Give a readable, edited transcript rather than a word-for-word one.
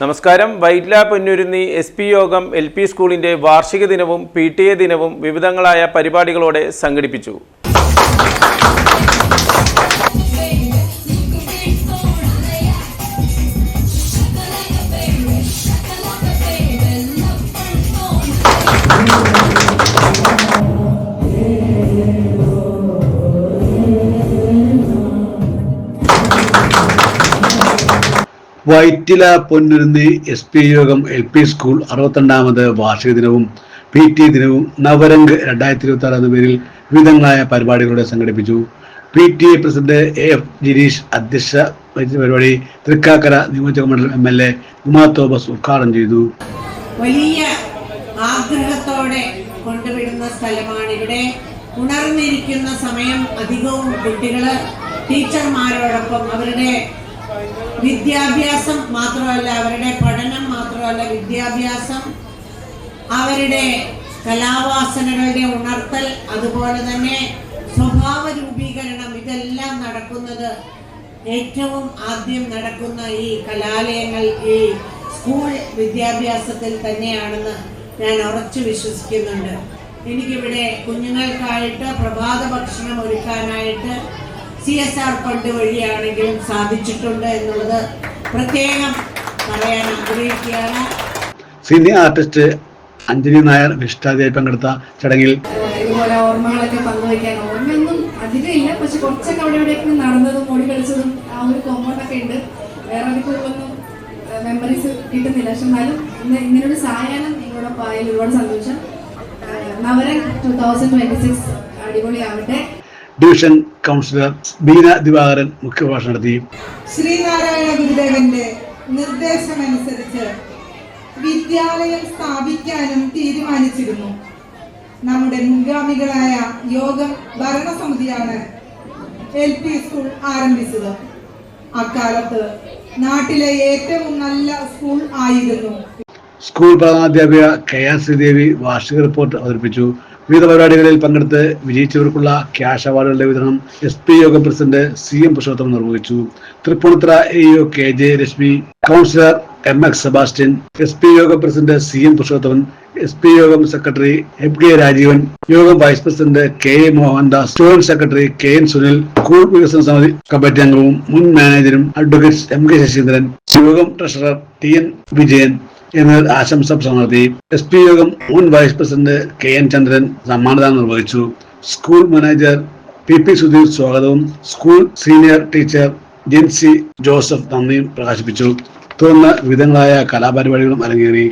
നമസ്കാരം. വൈറ്റ്ല പൊന്നുരുന്നി SP യോഗം LP സ്കൂളിന്റെ വാർഷിക ദിനവും PTA ദിനവും വിവിധങ്ങളായ പരിപാടികളോടെ സംഘടിപ്പിച്ചു. വൈറ്റില പൊന്നുരുന്നി SP യോഗം LP സ്കൂൾ 62ാമത് വാർഷിക ദിനവും PTA ദിനവും നവരംഗ് 2026 എന്ന പേരിൽ വിവിധങ്ങളായ പരിപാടികളോടെ സംഘടിപ്പിച്ചു. PTA പ്രസിഡന്റ് AF ജിരീഷ് അധ്യക്ഷ വഹിച്ച പരിപാടി തൃക്കാക്കര നിയോജകമണ്ഡലം MLA ഉമാ തോമസ് ഉദ്ഘാടനം ചെയ്തു. വലിയ ആഗ്രഹത്തോടെ കൊണ്ടുവിടുന്ന സ്ഥലമാണ്. ഇവിടെ ഉണർന്നിരിക്കുന്ന സമയം അധികവും കുട്ടികള് ടീച്ചർമാരോടൊപ്പം അവരുടെ വിദ്യാഭ്യാസം മാത്രമല്ല, അവരുടെ പഠനം മാത്രമല്ല, വിദ്യാഭ്യാസം, അവരുടെ കലാവാസനകളുടെ ഉണർത്തൽ, അതുപോലെ തന്നെ സ്വഭാവ രൂപീകരണം, ഇതെല്ലാം നടക്കുന്നത് ഏറ്റവും ആദ്യം നടക്കുന്ന ഈ കലാലയങ്ങൾ, ഈ സ്കൂൾ വിദ്യാഭ്യാസത്തിൽ തന്നെയാണെന്ന് ഞാൻ ഉറച്ചു വിശ്വസിക്കുന്നുണ്ട്. എനിക്കിവിടെ കുഞ്ഞുങ്ങൾക്കായിട്ട് പ്രഭാത ഭക്ഷണം ഒരുക്കാനായിട്ട് CSR ഫണ്ട് വഴിയാണെങ്കിലും സാധിച്ചിട്ടുണ്ട് എന്നുള്ളത് പ്രത്യേകം പറയാൻ ആഗ്രഹിക്കുകയാണ്. സീനിയർ ആർട്ടിസ്റ്റ് അഞ്ജലി നായർ വിശിഷ്ടാതിഥിയായി പങ്കെടുത്ത ചടങ്ങിൽ ഇതുപോലെ ഓർമ്മകളൊക്കെ പങ്കുവയ്ക്കാൻ, ഓർമ്മയൊന്നും അധികം ഇല്ല, പക്ഷെ കുറച്ചൊക്കെ അവിടെ ഇവിടെയൊക്കെ നടന്നതും ഓടി കളിച്ചതും ആ ഒരു കോമ്പൗണ്ടൊക്കെ ഉണ്ട്. വേറെ അധികമൊന്നും മെമ്മറീസ് കിട്ടുന്നില്ല. പക്ഷെ എന്നാലും ഇങ്ങനൊരു സായാഹ്നം നിങ്ങളോടൊപ്പം ആയാലും ഒരുപാട് സന്തോഷം. നവരംഗ് 2026 അടിപൊളിയാവട്ടെ. ഡിവിഷൻ കൗൺസിലർ ബീന ദിവാകരൻ മുഖ്യപ്രഭാഷണം നടത്തി. ശ്രീനാരായണ ഗുരുദേവന്റെ നിർദ്ദേശമനുസരിച്ച് വിദ്യാലയം സ്ഥാപിക്കാനും തീരുമാനിച്ചിരുന്നു. നമ്മുടെ മുൻഗാമികളായ യോഗം ഭരണസമിതിയാണ് LP സ്കൂൾ ആരംഭിച്ചത്. അക്കാലത്ത് നാട്ടിലെ ഏറ്റവും നല്ല സ്കൂൾ ആയിരുന്നു. സ്കൂൾ പ്രധാനാധ്യാപിക KR ശ്രീദേവി വാർഷിക റിപ്പോർട്ട് അവതരിപ്പിച്ചു. വിവിധ പരിപാടികളിൽ പങ്കെടുത്ത് വിജയിച്ചവർക്കുള്ള ക്യാഷ് അവാർഡുകളുടെ വിതരണം SP യോഗം പ്രസിഡന്റ് CM പുരുഷോത്തമൻ നിർവഹിച്ചു. Tripunithura AO KJ Reshmi, councillor MX Sebastian, SP യോഗം പ്രസിഡന്റ് CM പുരുഷോത്തമൻ, SP യോഗം സെക്രട്ടറി FK രാജീവൻ, യോഗം vice president KA Mohandas, joint secretary KN Sunil, school വികസന സമിതി കമ്മിറ്റി അംഗവും മുൻ മാനേജരും അഡ്വക്കേറ്റ് MK ശശീന്ദ്രൻ, യോഗം ട്രഷറർ TN വിജയൻ എന്നിവർ ആശംസ പ്രസംഗം നടത്തി. SP യോഗം മുൻ വൈസ് പ്രസിഡന്റ് KN ചന്ദ്രൻ സമ്മാനദാനം നിർവഹിച്ചു. സ്കൂൾ മാനേജർ PP സുധീർ സ്വാഗതവും school senior teacher Jency Joseph നന്ദിയും പ്രകാശിപ്പിച്ചു. തുടർന്ന് വിവിധങ്ങളായ കലാപരിപാടികളും അരങ്ങേറി.